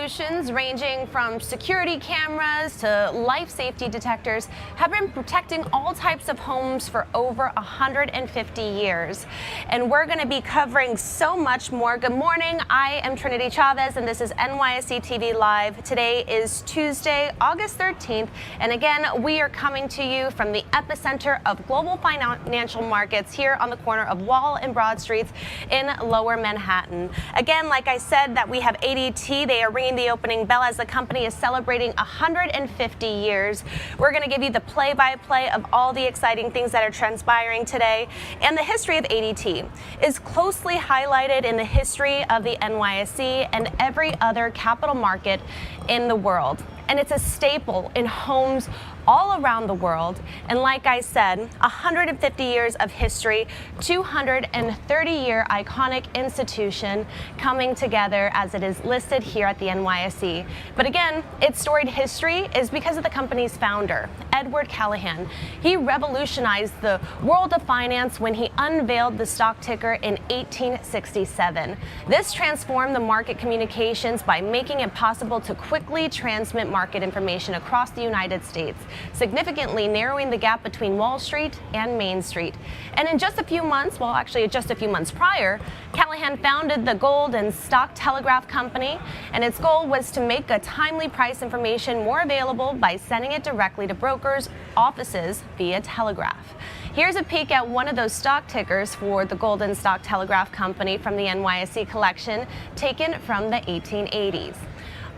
solutions ranging from security cameras to life safety detectors have been protecting all types of homes for over 150 years. And we're going to be covering so much more. Good morning. I am Trinity Chavez, and this is NYSE TV Live. Today is Tuesday, August 13th. And again, we are coming to you from the epicenter of global financial markets here on the corner of Wall and Broad Streets in Lower Manhattan. Again, like I said, that we have ADT. They are ringing the opening bell as the company is celebrating 150 years. We're going to give you the play-by-play of all the exciting things that are transpiring today. And the history of ADT is closely highlighted in the history of the NYSE and every other capital market in the world. And it's a staple in homes all around the world. And like I said, 150 years of history, 230-year iconic institution coming together as it is listed here at the NYSE. But again, its storied history is because of the company's founder, Edward Callahan. He revolutionized the world of finance when he unveiled the stock ticker in 1867. This transformed the market communications by making it possible to quickly transmit market information across the United States, significantly narrowing the gap between Wall Street and Main Street. And in just a few months, well, actually just a few months prior, Callahan founded the Gold and Stock Telegraph Company, and its goal was to make a timely price information more available by sending it directly to brokers' offices via telegraph. Here's a peek at one of those stock tickers for the Gold and Stock Telegraph Company from the NYSE collection, taken from the 1880s.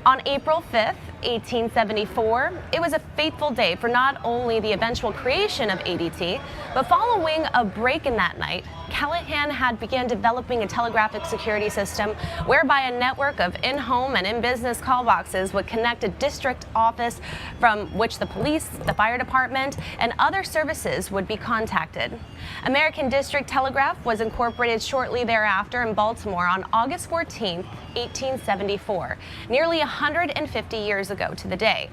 On April 5th, 1874, it was a fateful day for not only the eventual creation of ADT, but following a break in that night, Callahan had begun developing a telegraphic security system whereby a network of in-home and in-business call boxes would connect a district office from which the police, the fire department, and other services would be contacted. American District Telegraph was incorporated shortly thereafter in Baltimore on August 14, 1874, nearly 150 years ago to the day.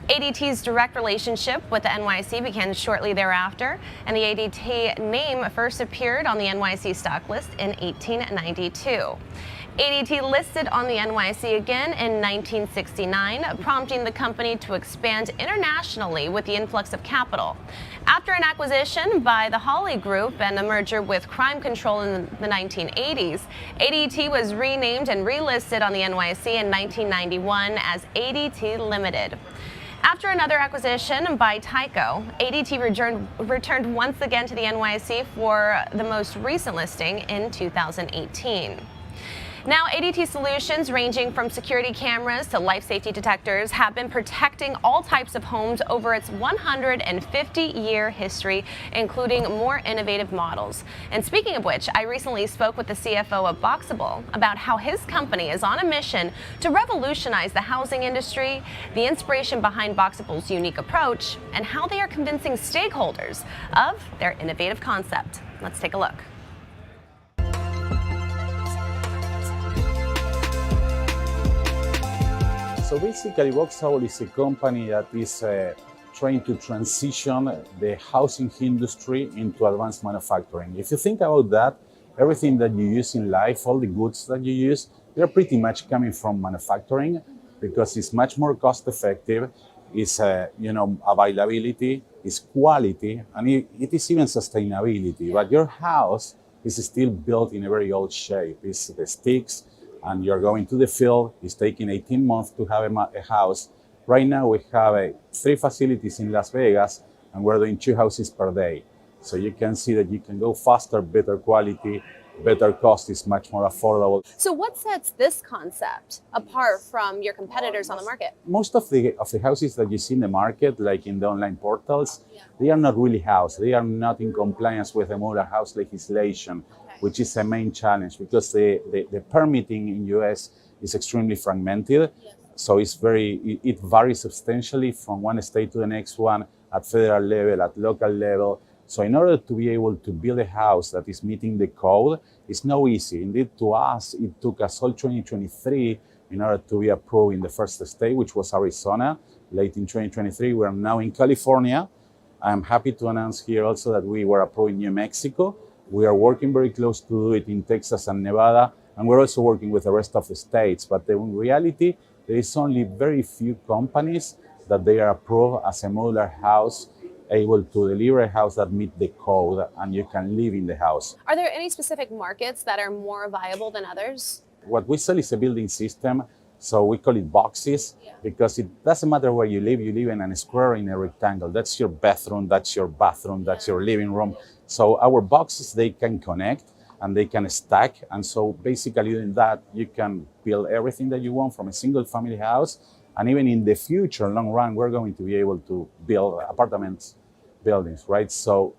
ADT's direct relationship with the NYSE began shortly thereafter, and the ADT name first appeared on the NYSE stock list in 1892. ADT listed on the NYSE again in 1969, prompting the company to expand internationally with the influx of capital. After an acquisition by the Hawley Group and a merger with Crime Control in the 1980s, ADT was renamed and relisted on the NYSE in 1991 as ADT Limited. After another acquisition by Tyco, ADT returned once again to the NYSE for the most recent listing in 2018. Now, ADT solutions ranging from security cameras to life safety detectors have been protecting all types of homes over its 150-year history, including more innovative models. And speaking of which, I recently spoke with the CFO of Boxable about how his company is on a mission to revolutionize the housing industry, the inspiration behind Boxable's unique approach, and how they are convincing stakeholders of their innovative concept. Let's take a look. So basically, Boxable is a company that is trying to transition the housing industry into advanced manufacturing. If you think about that, everything that you use in life, all the goods that you use, they're pretty much coming from manufacturing because it's much more cost effective, it's availability, it's quality, and it is even sustainability. But your house is still built in a very old shape. It's the sticks, and you're going to the field. It's taking 18 months to have a house. Right now we have 3 facilities in Las Vegas, and we're doing 2 houses per day. So you can see that you can go faster, better quality, better cost, is much more affordable. So what sets this concept apart from your competitors on the market? Most of the houses that you see in the market, like in the online portals, they are not really house. They are not in compliance with the modern house legislation, which is a main challenge because the permitting in US is extremely fragmented. So it varies substantially from one state to the next one, at federal level, at local level. So in order to be able to build a house that is meeting the code, it's not easy. Indeed, to us, it took us all 2023 in order to be approved in the first state, which was Arizona. Late in 2023, we are now in California. I'm happy to announce here also that we were approved in New Mexico. We are working very close to do it in Texas and Nevada, and we're also working with the rest of the states. But in reality, there is only very few companies that they are approved as a modular house, able to deliver a house that meet the code and you can live in the house. Are there any specific markets that are more viable than others? What we sell is a building system, so we call it boxes, because it doesn't matter where you live in a square or in a rectangle. That's your bathroom, that's your bathroom, that's your living room. So our boxes, they can connect and they can stack. And so basically doing that, you can build everything that you want from a single family house. And even in the future, long run, we're going to be able to build apartments buildings, right? So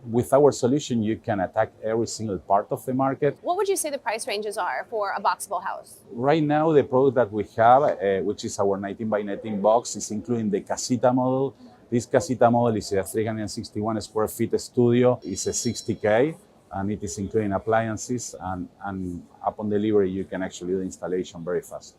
with our solution, you can attack every single part of the market. What would you say the price ranges are for a boxable house? Right now, the product that we have, which is our 19 by 19 box, is including the casita model. This casita model is a 361 square feet studio. It's a 60K, and it is including appliances. And upon delivery, you can actually do the installation very fast.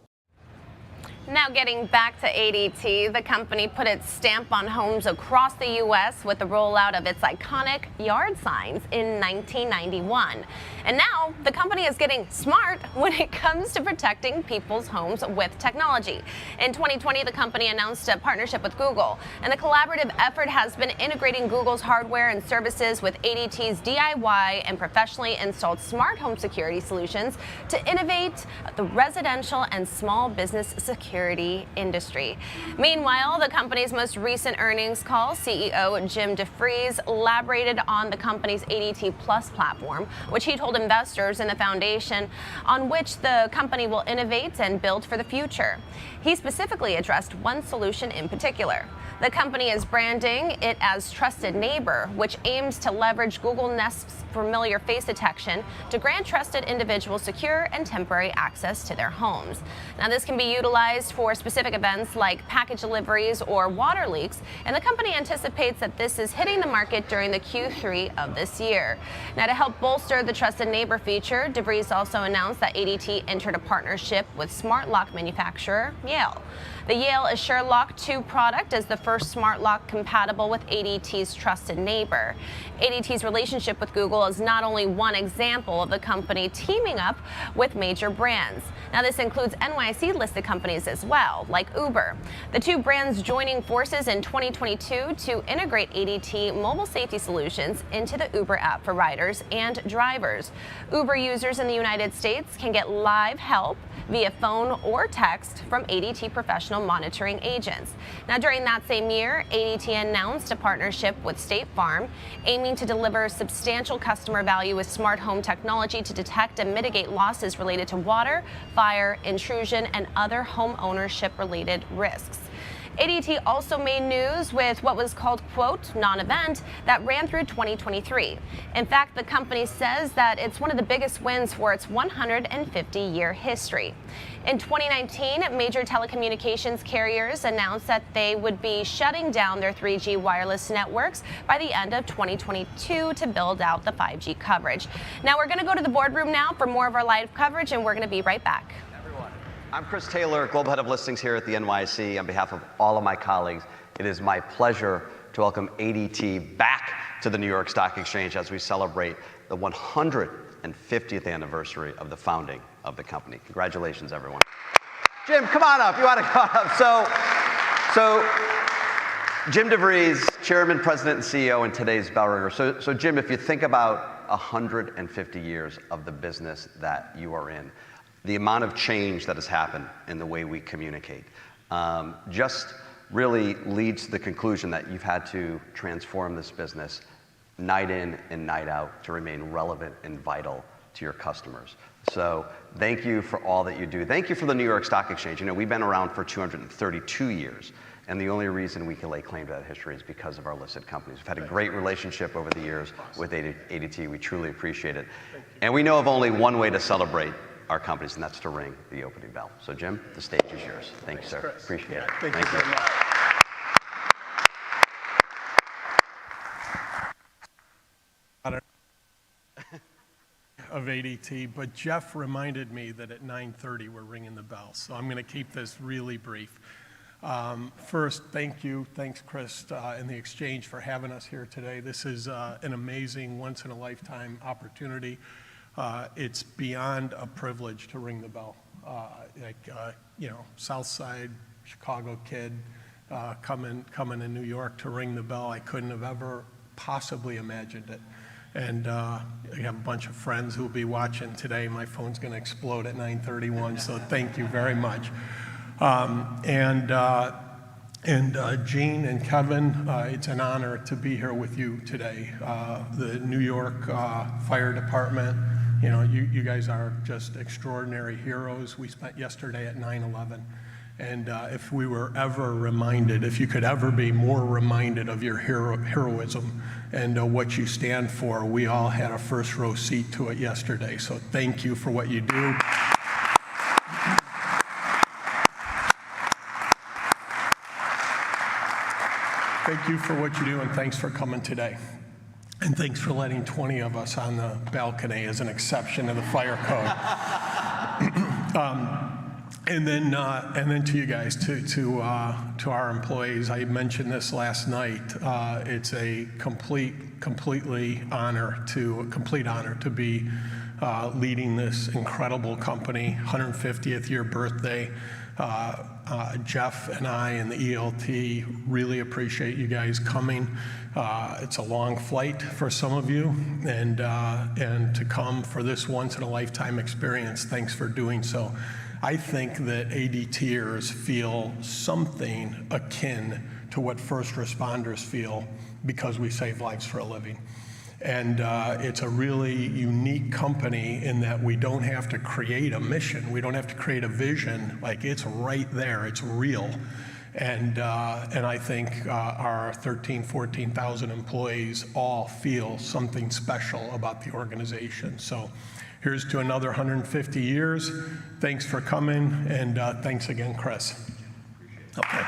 Now getting back to ADT, the company put its stamp on homes across the U.S. with the rollout of its iconic yard signs in 1991. And now the company is getting smart when it comes to protecting people's homes with technology. In 2020, the company announced a partnership with Google, and the collaborative effort has been integrating Google's hardware and services with ADT's DIY and professionally installed smart home security solutions to innovate the residential and small business security industry. Meanwhile, the company's most recent earnings call, CEO Jim DeVries elaborated on the company's ADT Plus platform, which he told investors in the foundation on which the company will innovate and build for the future. He specifically addressed one solution in particular. The company is branding it as Trusted Neighbor, which aims to leverage Google Nest's familiar face detection to grant trusted individuals secure and temporary access to their homes. Now, this can be utilized for specific events like package deliveries or water leaks, and the company anticipates that this is hitting the market during the Q3 of this year. Now, to help bolster the Trusted Neighbor feature, DeVries also announced that ADT entered a partnership with smart lock manufacturer Yale. The Yale Assure Lock 2 product is the first smart lock compatible with ADT's Trusted Neighbor. ADT's relationship with Google is not only one example of the company teaming up with major brands. Now, this includes NYSE listed companies as well, like Uber. The two brands joining forces in 2022 to integrate ADT mobile safety solutions into the Uber app for riders and drivers. Uber users in the United States can get live help via phone or text from ADT professional monitoring agents. Now, during that same year, ADT announced a partnership with State Farm, aiming to deliver substantial customer value with smart home technology to detect and mitigate losses related to water, fire, intrusion, and other home ownership related risks. ADT also made news with what was called, quote, non-event that ran through 2023. In fact, the company says that it's one of the biggest wins for its 150-year history. In 2019, major telecommunications carriers announced that they would be shutting down their 3G wireless networks by the end of 2022 to build out the 5G coverage. Now we're going to go to the boardroom now for more of our live coverage, and we're going to be right back. I'm Chris Taylor, Global Head of Listings here at the NYSE. On behalf of all of my colleagues, it is my pleasure to welcome ADT back to the New York Stock Exchange as we celebrate the 150th anniversary of the founding of the company. Congratulations, everyone. Jim, come on up. You want to come up? So Jim DeVries, Chairman, President, and CEO, and today's bell ringer. So Jim, if you think about 150 years of the business that you are in, the amount of change that has happened in the way we communicate just really leads to the conclusion that you've had to transform this business night in and night out to remain relevant and vital to your customers. So thank you for all that you do. Thank you for the New York Stock Exchange. You know, we've been around for 232 years, and the only reason we can lay claim to that history is because of our listed companies. We've had a great relationship over the years with ADT. We truly appreciate it. And we know of only one way to celebrate our companies, and that's to ring the opening bell. So Jim, the stage is yours. Thank you, sir. Chris. Appreciate it. Thank you very much. Of ADT, but Jeff reminded me that at 9:30 we're ringing the bell, so I'm going to keep this really brief. First, thank you. Thanks, Chris, and the Exchange for having us here today. This is an amazing, once-in-a-lifetime opportunity. It's beyond a privilege to ring the bell. South Side, Chicago kid, coming to New York to ring the bell. I couldn't have ever possibly imagined it. And I have a bunch of friends who will be watching today. My phone's going to explode at 9:31, so thank you very much. Gene and Kevin, it's an honor to be here with you today. The New York Fire Department, you guys are just extraordinary heroes. We spent yesterday at 9/11. And if we were ever reminded, if you could ever be more reminded of your heroism and what you stand for, we all had a first row seat to it yesterday. So thank you for what you do. Thank you for what you do, and thanks for coming today. And thanks for letting 20 of us on the balcony as an exception to the fire code. And then to you guys, to our employees, I mentioned this last night. It's a complete honor to be leading this incredible company. 150th year birthday. Jeff and I and the ELT really appreciate you guys coming. It's a long flight for some of you, and to come for this once in a lifetime experience, thanks for doing so. I think that ADTers feel something akin to what first responders feel because we save lives for a living. And it's a really unique company in that we don't have to create a mission. We don't have to create a vision. Like, it's right there. It's real. And I think our 14,000 employees all feel something special about the organization. So here's to another 150 years. Thanks for coming, and thanks again, Chris. Okay.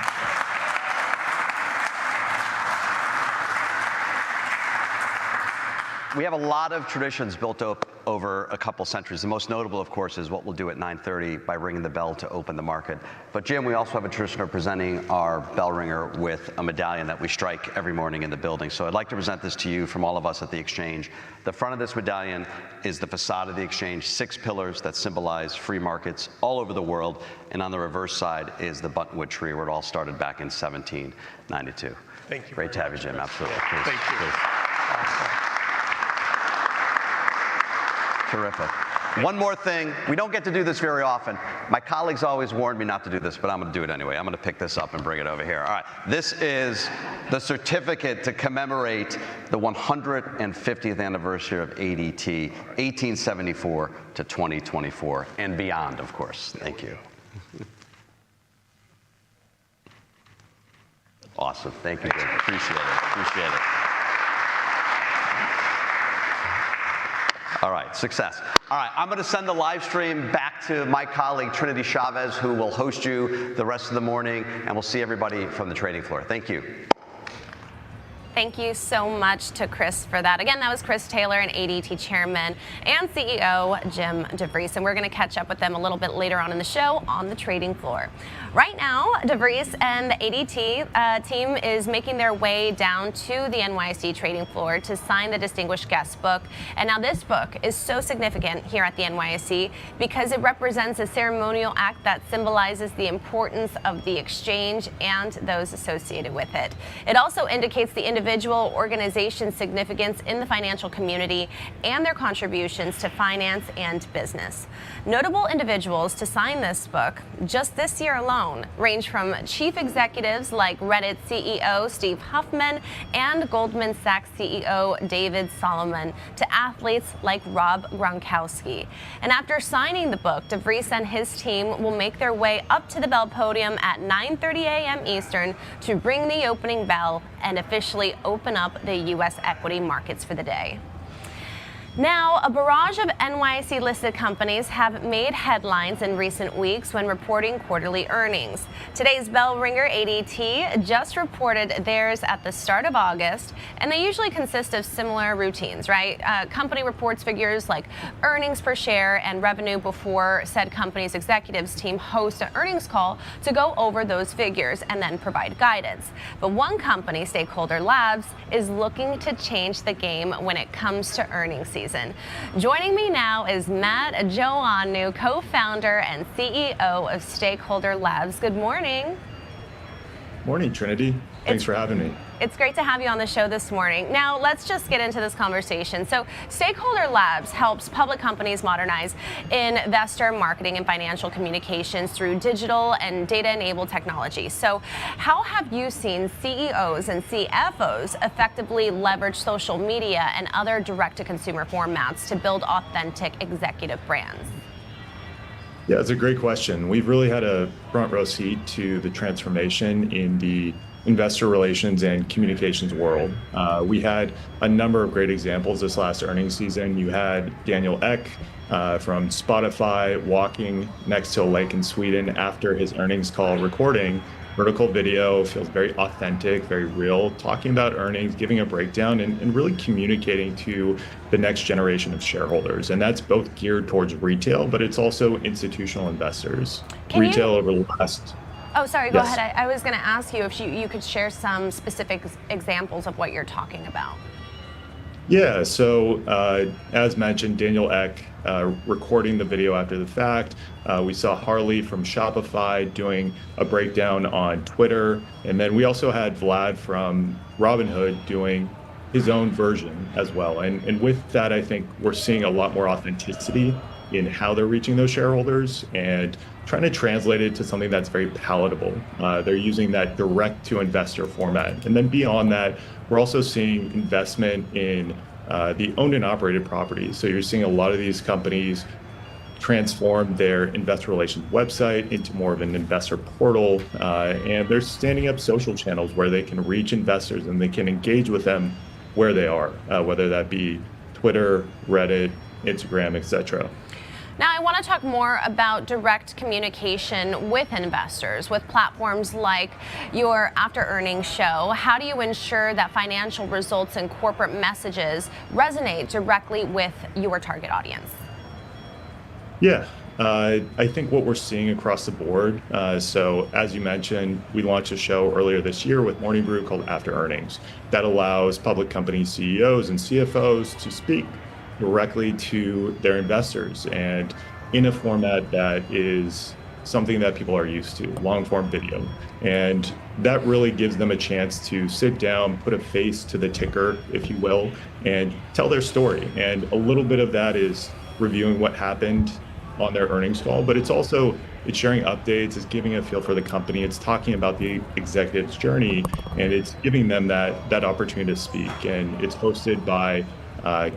We have a lot of traditions built up over a couple centuries. The most notable, of course, is what we'll do at 9:30 by ringing the bell to open the market. But Jim, we also have a tradition of presenting our bell ringer with a medallion that we strike every morning in the building. So I'd like to present this to you from all of us at the Exchange. The front of this medallion is the facade of the Exchange, 6 pillars that symbolize free markets all over the world. And on the reverse side is the buttonwood tree where it all started back in 1792. Thank you. Great to have you, Jim. Absolutely. Please, Thank you. please. Awesome. Terrific. One more thing. We don't get to do this very often. My colleagues always warned me not to do this, but I'm going to do it anyway. I'm going to pick this up and bring it over here. All right. This is the certificate to commemorate the 150th anniversary of ADT, 1874 to 2024, and beyond, of course. Thank you. Awesome. Thank you, Jim. Appreciate it. Appreciate it. All right, success. All right, I'm going to send the live stream back to my colleague, Trinity Chavez, who will host you the rest of the morning, and we'll see everybody from the trading floor. Thank you. Thank you so much to Chris for that. Again, that was Chris Taylor, and ADT Chairman and CEO Jim DeVries, and we're going to catch up with them a little bit later on in the show on the trading floor. Right now, DeVries and the ADT team is making their way down to the NYSE trading floor to sign the Distinguished Guest book. And now this book is so significant here at the NYSE because it represents a ceremonial act that symbolizes the importance of the exchange and those associated with it. It also indicates the individual organization's significance in the financial community and their contributions to finance and business. Notable individuals to sign this book just this year alone range from chief executives like Reddit CEO Steve Huffman and Goldman Sachs CEO David Solomon to athletes like Rob Gronkowski. And after signing the book, DeVries and his team will make their way up to the bell podium at 9:30 a.m. Eastern to ring the opening bell and officially open up the U.S. equity markets for the day. Now, a barrage of NYSE-listed companies have made headlines in recent weeks when reporting quarterly earnings. Today's bell ringer, ADT, just reported theirs at the start of August, and they usually consist of similar routines, right? Company reports figures like earnings per share and revenue before said company's executives team hosts an earnings call to go over those figures and then provide guidance. But one company, Stakeholder Labs, is looking to change the game when it comes to earnings season. season. Joining me now is Matt Joannou, co-founder and CEO of Stakeholder Labs. Good morning. Morning, Trinity. Thanks for having me. It's great to have you on the show this morning. Now, let's just get into this conversation. So, Stakeholder Labs helps public companies modernize investor marketing and financial communications through digital and data-enabled technology. So, how have you seen CEOs and CFOs effectively leverage social media and other direct-to-consumer formats to build authentic executive brands? Yeah, it's a great question. We've really had a front row seat to the transformation in the investor relations and communications world. We had a number of great examples this last earnings season. You had Daniel Ek from Spotify walking next to a lake in Sweden after his earnings call, recording vertical video, feels very authentic, very real, talking about earnings, giving a breakdown, and really communicating to the next generation of shareholders. And that's both geared towards retail, but it's also institutional investors. Over the last... Oh, sorry, go ahead. I was going to ask you if you could share some specific examples of what you're talking about. Yeah, so as mentioned, Daniel Ek recording the video after the fact. We saw Harley from Shopify doing a breakdown on Twitter. And then we also had Vlad from Robinhood doing his own version as well. And with that, I think we're seeing a lot more authenticity in how they're reaching those shareholders and trying to translate it to something that's very palatable. They're using that direct to investor format. And then beyond that, we're also seeing investment in the owned and operated properties. So you're seeing a lot of these companies transform their investor relations website into more of an investor portal. And they're standing up social channels where they can reach investors and they can engage with them where they are, whether that be Twitter, Reddit, Instagram, etc. Now, I want to talk more about direct communication with investors with platforms like your after earnings show. How do you ensure that financial results and corporate messages resonate directly with your target audience? Yeah, I think what we're seeing across the board. So as you mentioned, we launched a show earlier this year with Morning Brew called After Earnings that allows public company CEOs and CFOs to speak directly to their investors and in a format that is something that people are used to, long form video. And that really gives them a chance to sit down, put a face to the ticker, if you will, and tell their story. And a little bit of that is reviewing what happened on their earnings call, but it's sharing updates, it's giving a feel for the company, it's talking about the executive's journey, and it's giving them that opportunity to speak. And it's hosted by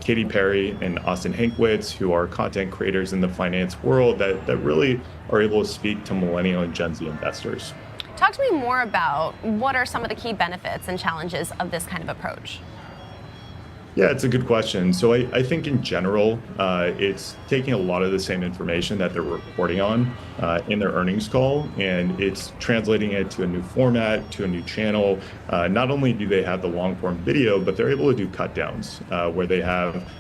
Katy Perry and Austin Hankwitz, who are content creators in the finance world that really are able to speak to millennial and Gen Z investors. Talk to me more about what are some of the key benefits and challenges of this kind of approach? Yeah, it's a good question. So I think in general, it's taking a lot of the same information that they're reporting on in their earnings call, and it's translating it to a new format, to a new channel. Not only do they have the long form video, but they're able to do cut downs where they have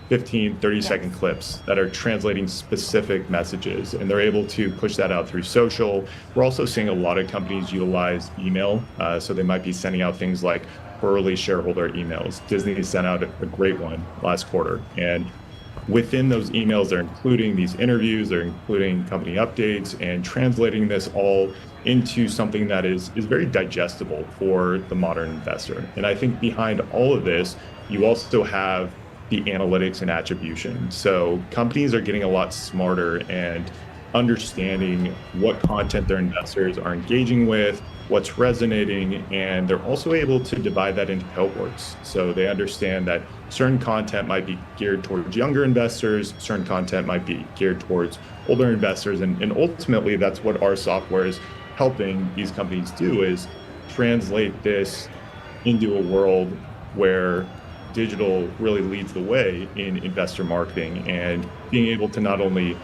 15, 30-second clips that are translating specific messages, and they're able to push that out through social. We're also seeing a lot of companies utilize email, so they might be sending out things like early shareholder emails. Disney sent out a great one last quarter, and within those emails, they're including these interviews, they're including company updates, and translating this all into something that is very digestible for the modern investor. And I think behind all of this, you also have the analytics and attribution. So companies are getting a lot smarter and understanding what content their investors are engaging with, what's resonating, and they're also able to divide that into cohorts. So they understand that certain content might be geared towards younger investors, certain content might be geared towards older investors, and ultimately that's what our software is helping these companies do, is translate this into a world where digital really leads the way in investor marketing and being able to not only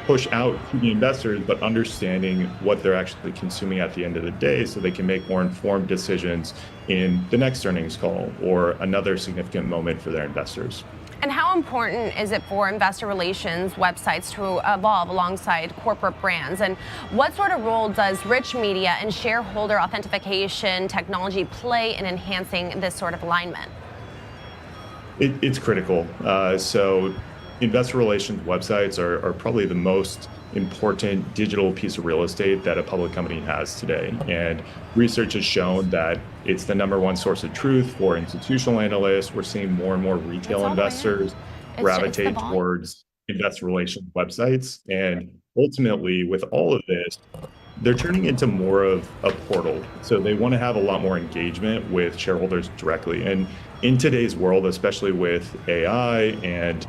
push out to the investors, but understanding what they're actually consuming at the end of the day so they can make more informed decisions in the next earnings call or another significant moment for their investors. And how important is it for investor relations websites to evolve alongside corporate brands? And what sort of role does rich media and shareholder authentication technology play in enhancing this sort of alignment? It's critical. So investor relations websites are probably the most important digital piece of real estate that a public company has today. And research has shown that it's the #1 source of truth for institutional analysts. We're seeing more and more retail investors gravitate towards investor relations websites. And ultimately, with all of this, they're turning into more of a portal. So they want to have a lot more engagement with shareholders directly. And in today's world, especially with AI and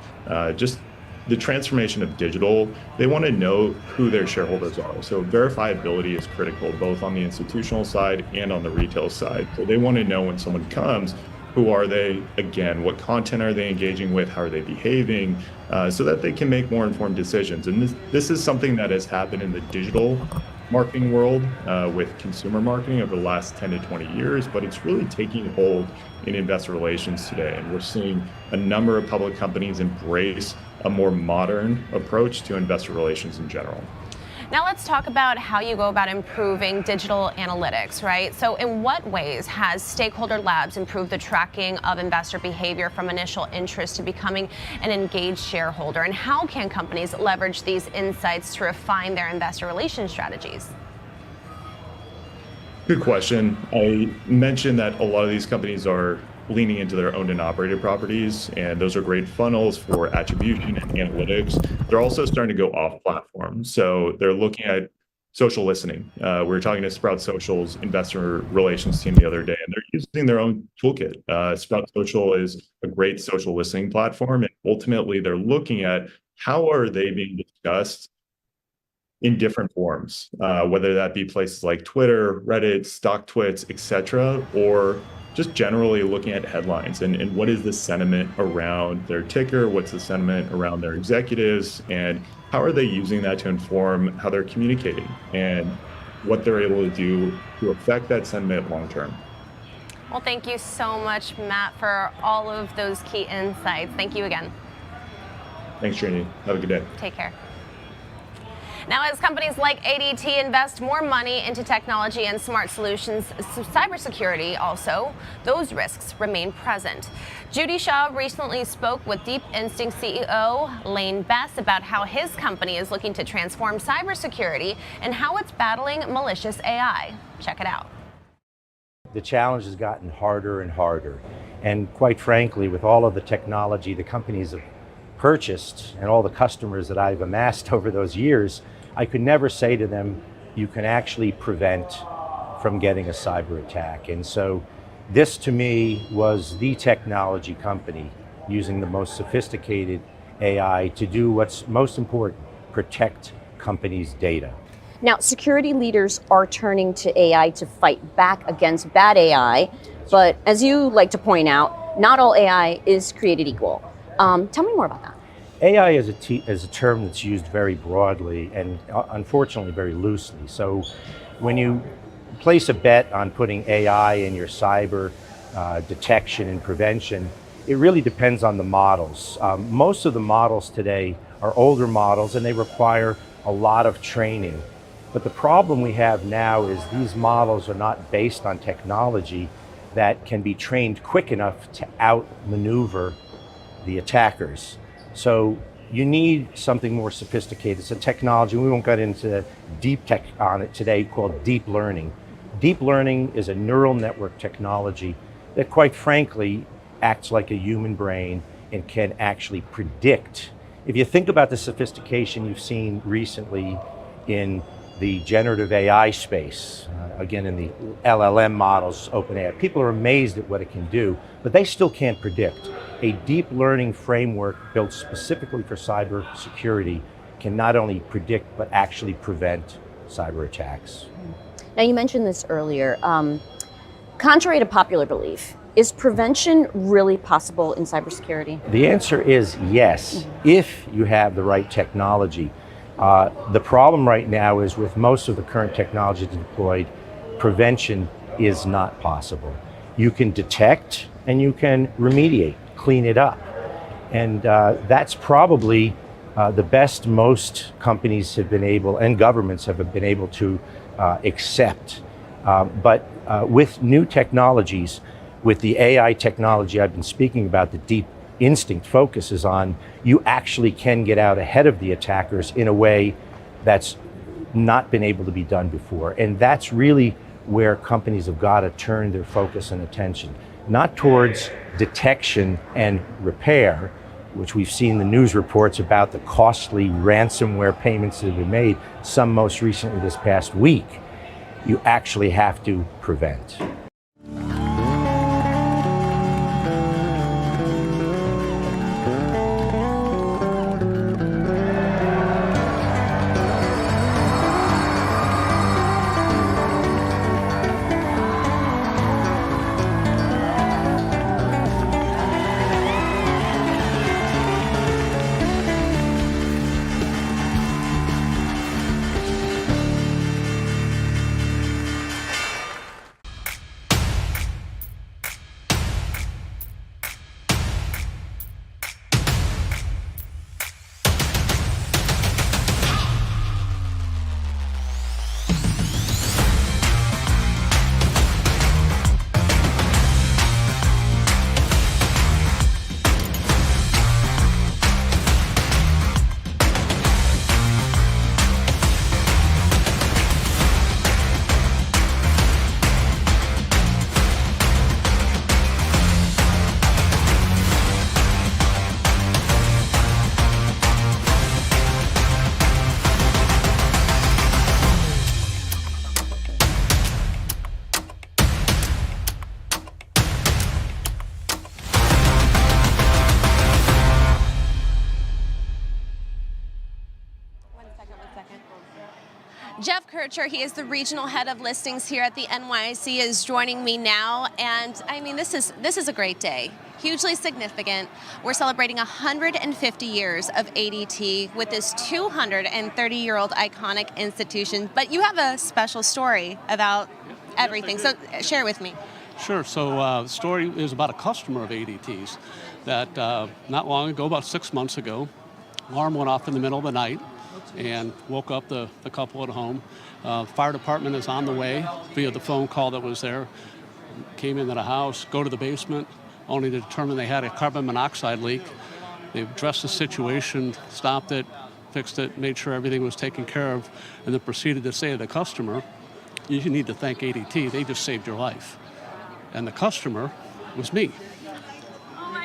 just the transformation of digital, they want to know who their shareholders are. So verifiability is critical, both on the institutional side and on the retail side. So they want to know when someone comes, who are they? Again, what content are they engaging with? How are they behaving? So that they can make more informed decisions. And this is something that has happened in the digital marketing world with consumer marketing over the last 10 to 20 years, but it's really taking hold in investor relations today. And we're seeing a number of public companies embrace a more modern approach to investor relations in general. Now let's talk about how you go about improving digital analytics, right? So in what ways has Stakeholder Labs improved the tracking of investor behavior from initial interest to becoming an engaged shareholder? And how can companies leverage these insights to refine their investor relations strategies? Good question. I mentioned that a lot of these companies are leaning into their owned and operated properties, and those are great funnels for attribution and analytics. They're also starting to go off platform. So they're looking at social listening. We were talking to Sprout Social's investor relations team the other day, and they're using their own toolkit. Sprout Social is a great social listening platform, and ultimately they're looking at how are they being discussed in different forms, whether that be places like Twitter, Reddit, StockTwits, etc., or just generally looking at headlines and what is the sentiment around their ticker, what's the sentiment around their executives, and how are they using that to inform how they're communicating and what they're able to do to affect that sentiment long term. Well, thank you so much, Matt, for all of those key insights. Thank you again. Thanks, Trini. Have a good day. Take care. Now, as companies like ADT invest more money into technology and smart solutions, cybersecurity also, those risks remain present. Judy Shaw recently spoke with Deep Instinct CEO Lane Bess about how his company is looking to transform cybersecurity and how it's battling malicious AI. Check it out. The challenge has gotten harder and harder. And quite frankly, with all of the technology the companies have purchased and all the customers that I've amassed over those years, I could never say to them, you can actually prevent from getting a cyber attack. And so this to me was the technology company using the most sophisticated AI to do what's most important, protect companies' data. Now, security leaders are turning to AI to fight back against bad AI, but as you like to point out, not all AI is created equal. Tell me more about that. AI is a term that's used very broadly and unfortunately very loosely. So when you place a bet on putting AI in your cyber detection and prevention, it really depends on the models. Most of the models today are older models and they require a lot of training. But the problem we have now is these models are not based on technology that can be trained quick enough to outmaneuver the attackers. So you need something more sophisticated. It's a technology, we won't get into deep tech on it today, called deep learning. Deep learning is a neural network technology that quite frankly acts like a human brain and can actually predict. If you think about the sophistication you've seen recently in the generative AI space, again in the LLM models, OpenAI, people are amazed at what it can do, but they still can't predict. A deep learning framework built specifically for cyber security can not only predict, but actually prevent cyber attacks. Now, you mentioned this earlier. Contrary to popular belief, is prevention really possible in cybersecurity? The answer is yes, if you have the right technology. The problem right now is with most of the current technology deployed, prevention is not possible. You can detect and you can remediate, clean it up. And that's probably the best most companies have been able, and governments have been able to accept. But with new technologies, with the AI technology I've been speaking about, the deep instinct focuses on, you actually can get out ahead of the attackers in a way that's not been able to be done before. And that's really where companies have got to turn their focus and attention, not towards detection and repair, which we've seen the news reports about the costly ransomware payments that have been made, some most recently this past week. You actually have to prevent. Jeff Kircher, he is the regional head of listings here at the NYSE, is joining me now. And I mean, this is a great day, hugely significant. We're celebrating 150 years of ADT with this 230-year-old iconic institution. But you have a special story about everything, so share with me. Sure. So the story is about a customer of ADT's that not long ago, about 6 months ago, alarm went off in the middle of the night and woke up the couple at home. Fire department is on the way via the phone call that was there. Came into the house, go to the basement, only to determine they had a carbon monoxide leak. They addressed the situation, stopped it, fixed it, made sure everything was taken care of, and then proceeded to say to the customer, you need to thank ADT, they just saved your life. And the customer was me.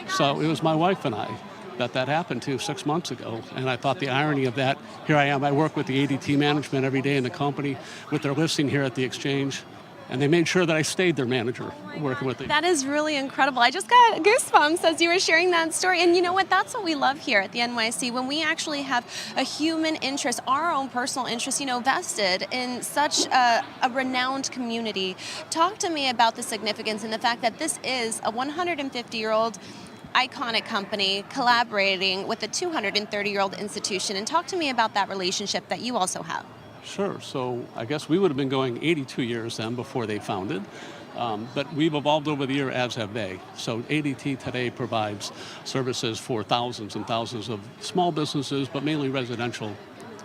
So it was my wife and I that happened to 6 months ago. And I thought the irony of that, here I am, I work with the ADT management every day in the company with their listing here at the exchange. And they made sure that I stayed their manager working with them. That is really incredible. I just got goosebumps as you were sharing that story. And you know what? That's what we love here at the NYSE, when we actually have a human interest, our own personal interest, vested in such a renowned community. Talk to me about the significance and the fact that this is a 150-year-old iconic company collaborating with a 230-year-old institution. And talk to me about that relationship that you also have. Sure. So I guess we would have been going 82 years then before they founded. But we've evolved over the year, as have they. So ADT today provides services for thousands and thousands of small businesses, but mainly residential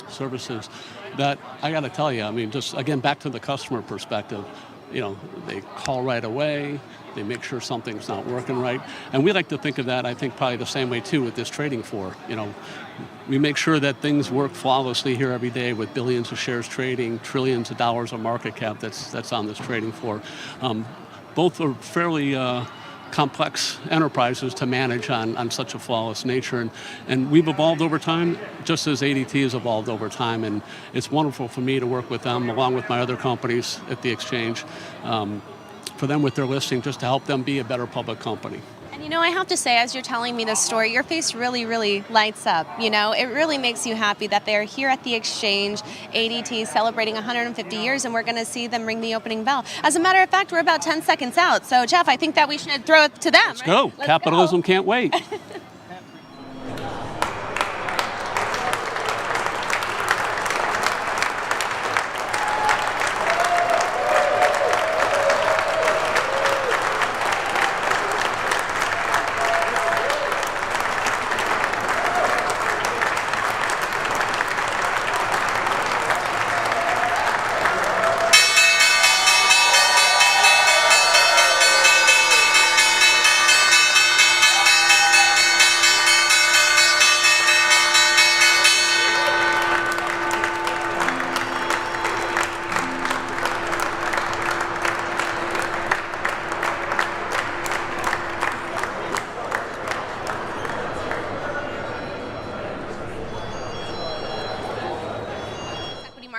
services that I got to tell you, I mean, just again, back to the customer perspective, they call right away. They make sure something's not working right. And we like to think of that, I think, probably the same way, too, with this trading floor. We make sure that things work flawlessly here every day with billions of shares trading, trillions of dollars of market cap that's on this trading floor. Both are fairly complex enterprises to manage on such a flawless nature. And we've evolved over time, just as ADT has evolved over time. And it's wonderful for me to work with them, along with my other companies at the exchange, for them with their listing, just to help them be a better public company. And I have to say, as you're telling me this story, your face really, really lights up. It really makes you happy that they're here at the exchange, ADT, celebrating 150 years, and we're going to see them ring the opening bell. As a matter of fact, we're about 10 seconds out. So, Jeff, I think that we should throw it to them. Let's go. Capitalism can't wait.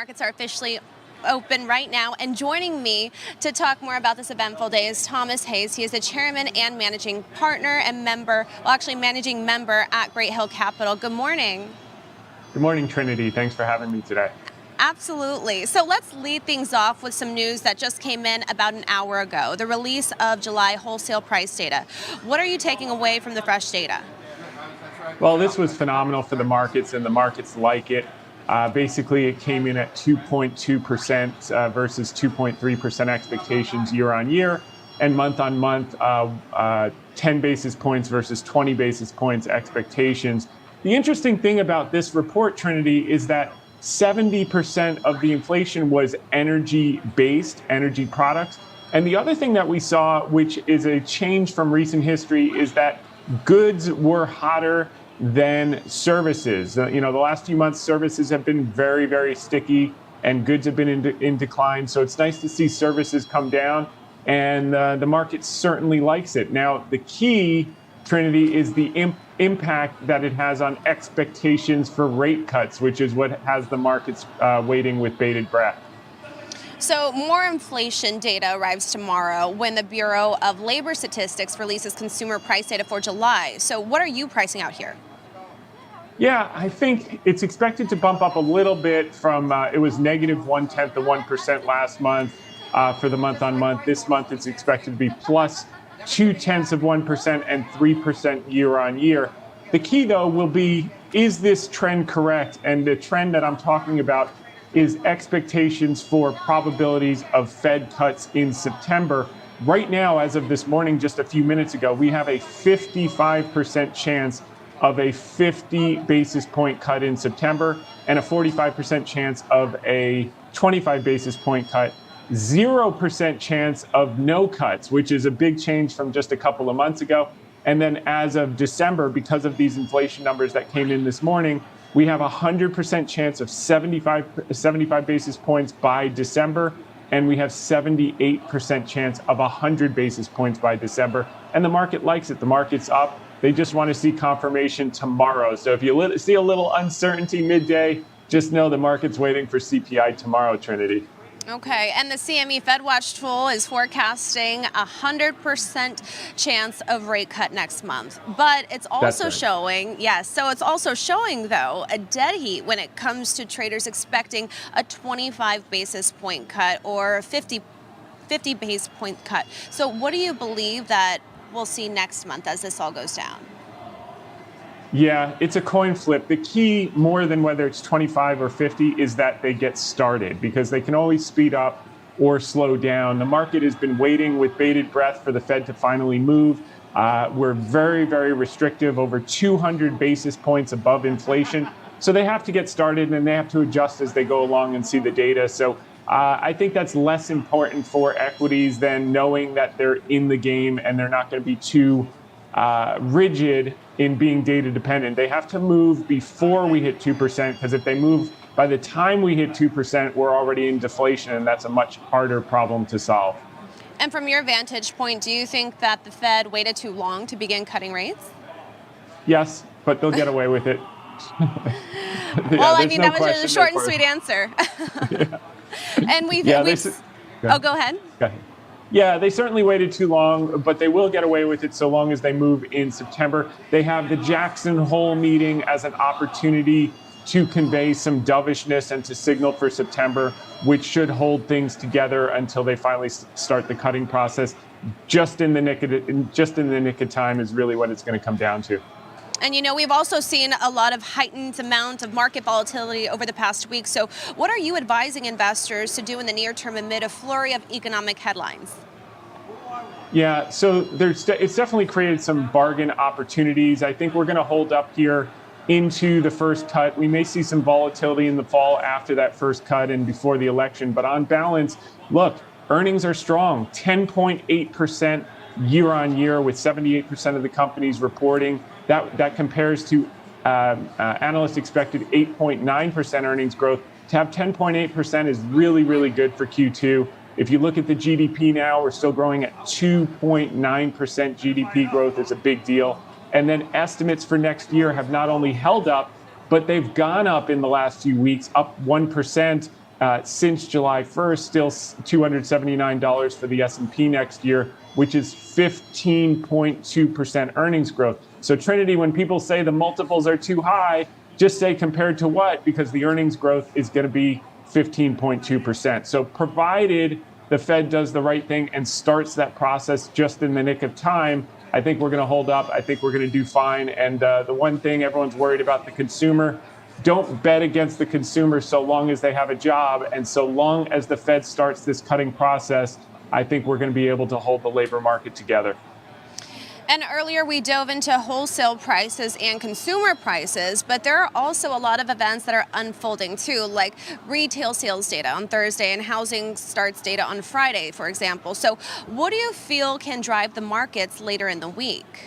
markets are officially open right now, and joining me to talk more about this eventful day is Thomas Hayes. He is the chairman and managing partner and member, well, actually managing member at Great Hill Capital. Good morning. Good morning, Trinity. Thanks for having me today. Absolutely. So let's lead things off with some news that just came in about an hour ago, the release of July wholesale price data. What are you taking away from the fresh data? Well, this was phenomenal for the markets, and the markets like it. Basically, it came in at 2.2% versus 2.3% expectations year on year, and month on month, 10 basis points versus 20 basis points expectations. The interesting thing about this report, Trinity, is that 70% of the inflation was energy-based, energy products. And the other thing that we saw, which is a change from recent history, is that goods were hotter than services. The last few months, services have been very, very sticky, and goods have been in decline. So it's nice to see services come down, and the market certainly likes it. Now, the key, Trinity, is the impact that it has on expectations for rate cuts, which is what has the markets waiting with bated breath. So more inflation data arrives tomorrow when the Bureau of Labor Statistics releases consumer price data for July. So what are you pricing out here? Yeah, I think it's expected to bump up a little bit from, it was negative 0.1% last month for the month on month. This month it's expected to be plus 0.2% and 3% year on year. The key, though, will be, is this trend correct? And the trend that I'm talking about is expectations for probabilities of Fed cuts in September. Right now, as of this morning, just a few minutes ago, we have a 55% chance of a 50 basis point cut in September and a 45% chance of a 25 basis point cut. 0% chance of no cuts, which is a big change from just a couple of months ago. And then as of December, because of these inflation numbers that came in this morning, we have a 100% chance of 75 basis points by December, and we have 78% chance of 100 basis points by December. And the market likes it. The market's up. They just want to see confirmation tomorrow. So if you see a little uncertainty midday, just know the market's waiting for CPI tomorrow, Trinity. Okay, and the CME FedWatch tool is forecasting 100% chance of rate cut next month. But it's also showing, yes, so it's also showing, though, a dead heat when it comes to traders expecting a 25 basis point cut or 50 basis point cut. So what do you believe that we'll see next month as this all goes down? Yeah, it's a coin flip. The key, more than whether it's 25 or 50, is that they get started, because they can always speed up or slow down. The market has been waiting with bated breath for the Fed to finally move. We're very, very restrictive, over 200 basis points above inflation. So they have to get started, and they have to adjust as they go along and see the data. So I think that's less important for equities than knowing that they're in the game and they're not going to be too rigid in being data dependent. They have to move before we hit 2%, because if they move by the time we hit 2%, we're already in deflation, and that's a much harder problem to solve. And from your vantage point, do you think that the Fed waited too long to begin cutting rates? Yes, but they'll get away with it. Well, I mean, that was just a short and sweet answer. Yeah. And go ahead. Go ahead. Yeah, they certainly waited too long, but they will get away with it so long as they move in September. They have the Jackson Hole meeting as an opportunity to convey some dovishness and to signal for September, which should hold things together until they finally start the cutting process. Just in the nick of time is really what it's going to come down to. And we've also seen a lot of heightened amount of market volatility over the past week. So what are you advising investors to do in the near term amid a flurry of economic headlines? Yeah, so it's definitely created some bargain opportunities. I think we're going to hold up here into the first cut. We may see some volatility in the fall after that first cut and before the election. But on balance, look, earnings are strong, 10.8% year on year, with 78% of the companies reporting. That compares to analysts expected 8.9% earnings growth. To have 10.8% is really, really good for Q2. If you look at the GDP now, we're still growing at 2.9% GDP growth. Is a big deal. And then estimates for next year have not only held up, but they've gone up in the last few weeks, up 1%. since July 1st, still $279 for the S&P next year, which is 15.2% earnings growth. So Trinity, when people say the multiples are too high, just say compared to what? Because the earnings growth is going to be 15.2%. So provided the Fed does the right thing and starts that process just in the nick of time, I think we're going to hold up. I think we're going to do fine. And the one thing everyone's worried about, the consumer, don't bet against the consumer so long as they have a job. And so long as the Fed starts this cutting process, I think we're going to be able to hold the labor market together. And earlier we dove into wholesale prices and consumer prices, but there are also a lot of events that are unfolding too, like retail sales data on Thursday and housing starts data on Friday, for example. So what do you feel can drive the markets later in the week?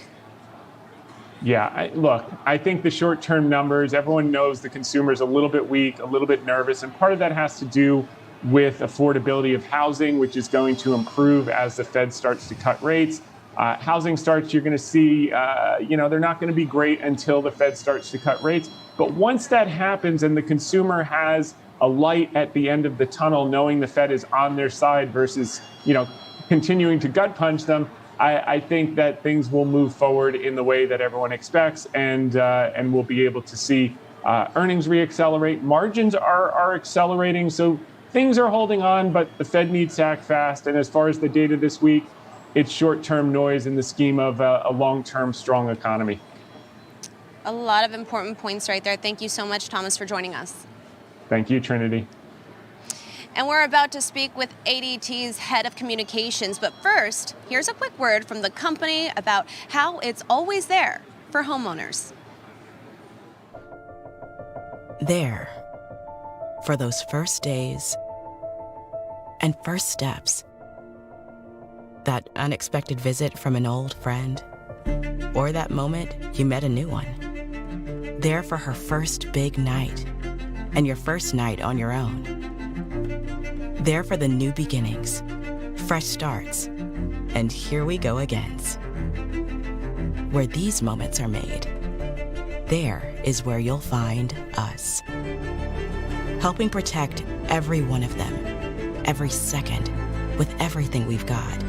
Yeah, look, I think the short-term numbers, everyone knows the consumer's a little bit weak, a little bit nervous, and part of that has to do with affordability of housing, which is going to improve as the Fed starts to cut rates. Housing starts, you're going to see, they're not going to be great until the Fed starts to cut rates. But once that happens and the consumer has a light at the end of the tunnel, knowing the Fed is on their side versus, continuing to gut punch them, I think that things will move forward in the way that everyone expects, and we'll be able to see earnings reaccelerate. Margins are accelerating, so things are holding on, but the Fed needs to act fast. And as far as the data this week, it's short-term noise in the scheme of a long-term strong economy. A lot of important points right there. Thank you so much, Thomas, for joining us. Thank you, Trinity. And we're about to speak with ADT's head of communications. But first, here's a quick word from the company about how it's always there for homeowners. There for those first days and first steps. That unexpected visit from an old friend, or that moment you met a new one. There for her first big night, and your first night on your own. There for the new beginnings, fresh starts, and here we go agains. Where these moments are made, there is where you'll find us. Helping protect every one of them, every second, with everything we've got.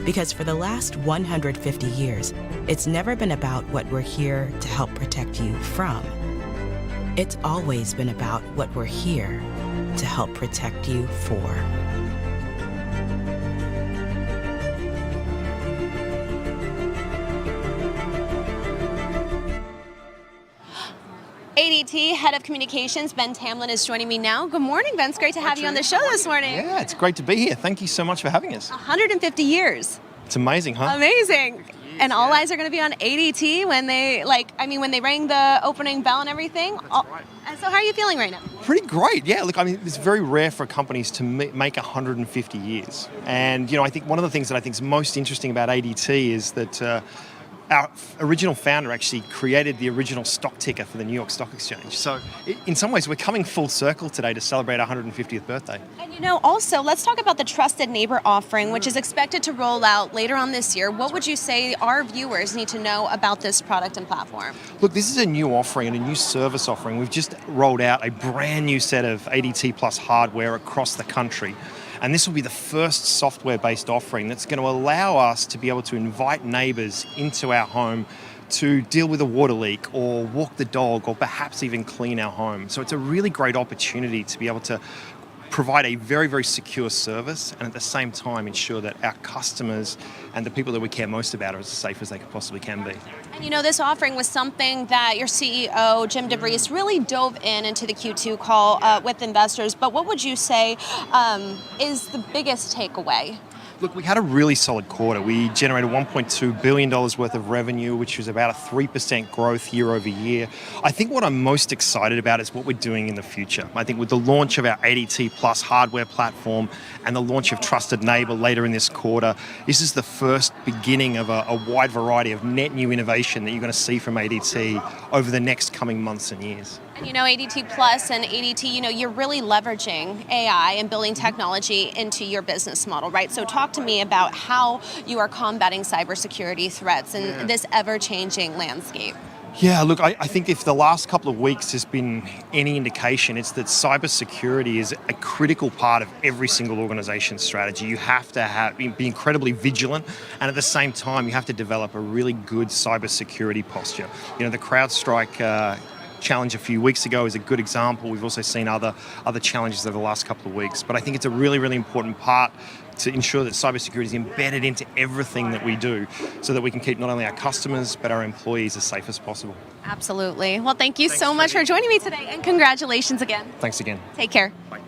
Because for the last 150 years, it's never been about what we're here to help protect you from. It's always been about what we're here to help protect you for. ADT Head of Communications, Ben Tamlin, is joining me now. Good morning, Ben. It's great to have you on the show this morning. Yeah, it's great to be here. Thank you so much for having us. 150 years. It's amazing, huh? Amazing. And all eyes are going to be on ADT when they, when they rang the opening bell and everything. That's right. And so how are you feeling right now? Pretty great, yeah. Look, it's very rare for companies to make 150 years. And, I think one of the things that I think is most interesting about ADT is that our original founder actually created the original stock ticker for the New York Stock Exchange. So in some ways, we're coming full circle today to celebrate our 150th birthday. And also, let's talk about the Trusted Neighbor offering, which is expected to roll out later on this year. What would you say our viewers need to know about this product and platform? Look, this is a new offering and a new service offering. We've just rolled out a brand new set of ADT Plus hardware across the country. And this will be the first software-based offering that's going to allow us to be able to invite neighbours into our home to deal with a water leak or walk the dog or perhaps even clean our home. So it's a really great opportunity to be able to provide a very, very secure service and at the same time ensure that our customers and the people that we care most about are as safe as they possibly can be. And this offering was something that your CEO, Jim DeVries, really dove into the Q2 call with investors. But what would you say is the biggest takeaway? Look, we had a really solid quarter. We generated $1.2 billion worth of revenue, which was about a 3% growth year over year. I think what I'm most excited about is what we're doing in the future. I think with the launch of our ADT Plus hardware platform and the launch of Trusted Neighbor later in this quarter, this is the first beginning of a wide variety of net new innovation that you're going to see from ADT over the next coming months and years. And ADT Plus and ADT, you're really leveraging AI and building technology into your business model, right? So talk to me about how you are combating cybersecurity threats in this ever-changing landscape. Yeah, look, I think if the last couple of weeks has been any indication, it's that cybersecurity is a critical part of every single organization's strategy. You have to be incredibly vigilant, and at the same time, you have to develop a really good cybersecurity posture. You know, the CrowdStrike challenge a few weeks ago is a good example. We've also seen other challenges over the last couple of weeks. But I think it's a really, really important part to ensure that cybersecurity is embedded into everything that we do so that we can keep not only our customers but our employees as safe as possible. Absolutely. Well, thank you so much for joining me today, and congratulations again. Thanks again. Take care. Bye.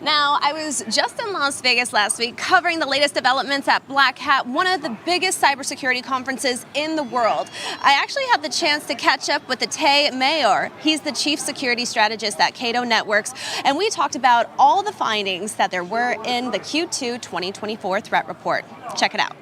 Now, I was just in Las Vegas last week covering the latest developments at Black Hat, one of the biggest cybersecurity conferences in the world. I actually had the chance to catch up with Tay Mayor. He's the chief security strategist at Cato Networks, and we talked about all the findings that there were in the Q2 2024 threat report. Check it out.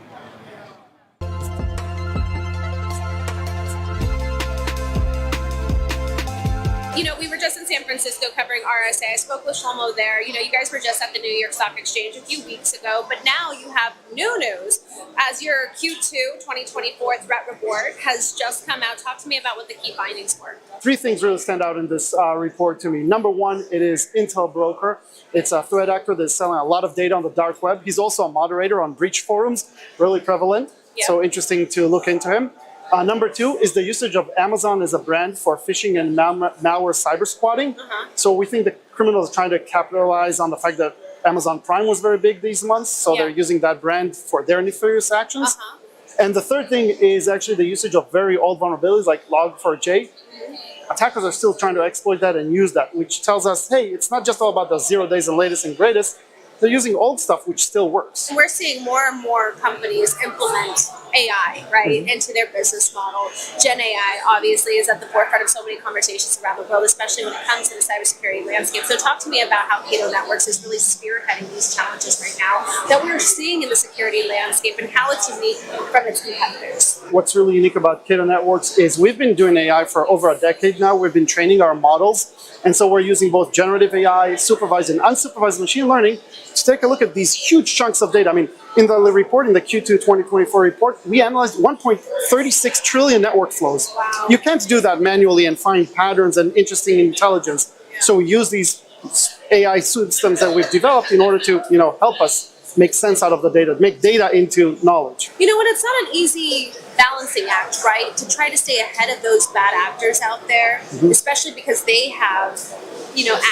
You know, we were just in San Francisco covering RSA. I spoke with Shlomo there. You know, you guys were just at the New York Stock Exchange a few weeks ago, but now you have new news as your Q2 2024 threat report has just come out. Talk to me about what the key findings were. Three things really stand out in this report to me. Number one, it is Intel Broker. It's a threat actor that's selling a lot of data on the dark web. He's also a moderator on breach forums, really prevalent. Yep. So interesting to look into him. Number two is the usage of Amazon as a brand for phishing and malware cyber squatting. So we think the criminals are trying to capitalize on the fact that Amazon Prime was very big these months. So they're using that brand for their nefarious actions. And the third thing is actually the usage of very old vulnerabilities like Log4j. Attackers are still trying to exploit that and use that, which tells us, hey, it's not just all about the 0 days and latest and greatest. They're using old stuff, which still works. We're seeing more and more companies implement AI, right, into their business model. Gen AI, obviously, is at the forefront of so many conversations around the world, especially when it comes to the cybersecurity landscape. So talk to me about how Cato Networks is really spearheading these challenges right now that we're seeing in the security landscape and how it's unique from its competitors. What's really unique about Cato Networks is we've been doing AI for over a decade now. We've been training our models. And so we're using both generative AI, supervised and unsupervised machine learning to take a look at these huge chunks of data. I mean, in the report, in the Q2 2024 report, we analyzed 1.36 trillion network flows. Wow. You can't do that manually and find patterns and interesting intelligence. So we use these AI systems that we've developed in order to, help us make sense out of the data, make data into knowledge. You know what, it's not an easy balancing act, right? To try to stay ahead of those bad actors out there, especially because they have,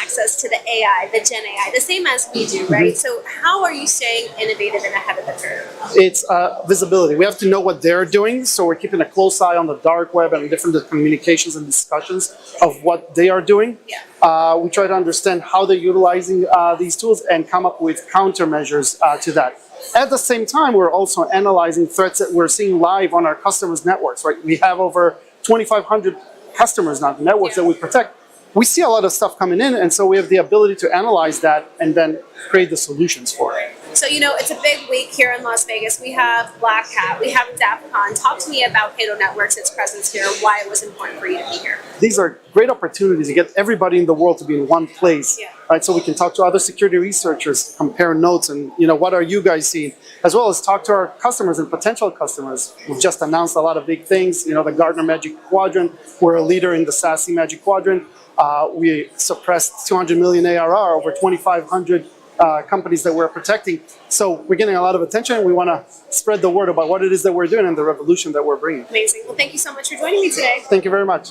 access to the AI, the Gen AI, the same as we do, right? So how are you staying innovative and ahead of the curve? It's visibility. We have to know what they're doing, so we're keeping a close eye on the dark web and different communications and discussions of what they are doing. Yeah. We try to understand how they're utilizing these tools and come up with countermeasures to that. At the same time, we're also analyzing threats that we're seeing live on our customers' networks, right? We have over 2,500 customers now, networks that we protect. We see a lot of stuff coming in, and so we have the ability to analyze that and then create the solutions for it. So, it's a big week here in Las Vegas. We have Black Hat, we have DEF CON. Talk to me about Cato Networks, its presence here, why it was important for you to be here. These are great opportunities to get everybody in the world to be in one place, right? So we can talk to other security researchers, compare notes, and what are you guys seeing, as well as talk to our customers and potential customers. We've just announced a lot of big things. The Gartner Magic Quadrant. We're a leader in the SASE Magic Quadrant. We suppressed 200 million ARR, over 2,500 companies that we're protecting. So we're getting a lot of attention. We want to spread the word about what it is that we're doing and the revolution that we're bringing. Amazing. Well, thank you so much for joining me today. Thank you very much.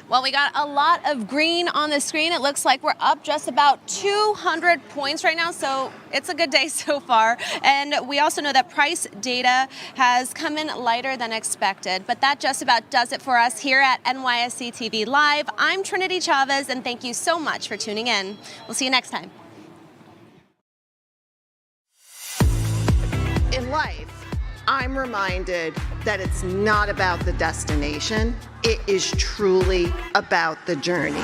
Well, we got a lot of green on the screen. It looks like we're up just about 200 points right now, so it's a good day so far. And we also know that price data has come in lighter than expected, but that just about does it for us here at NYSE TV Live. I'm Trinity Chavez, and thank you so much for tuning in. We'll see you next time. In life, I'm reminded that it's not about the destination. It is truly about the journey.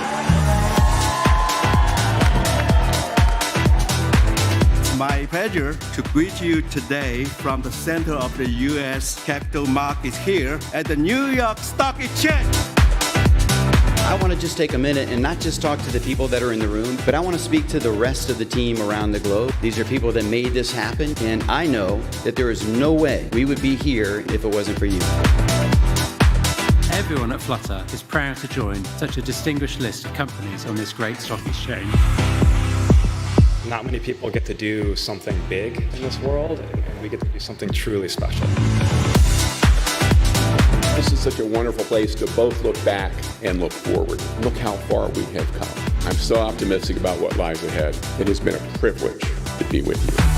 My pleasure to greet you today from the center of the U.S. capital markets here at the New York Stock Exchange. I want to just take a minute and not just talk to the people that are in the room, but I want to speak to the rest of the team around the globe. These are people that made this happen, and I know that there is no way we would be here if it wasn't for you. Everyone at Flutter is proud to join such a distinguished list of companies on this great stock exchange. Not many people get to do something big in this world, and we get to do something truly special. This is such a wonderful place to both look back and look forward. Look how far we have come. I'm so optimistic about what lies ahead. It has been a privilege to be with you.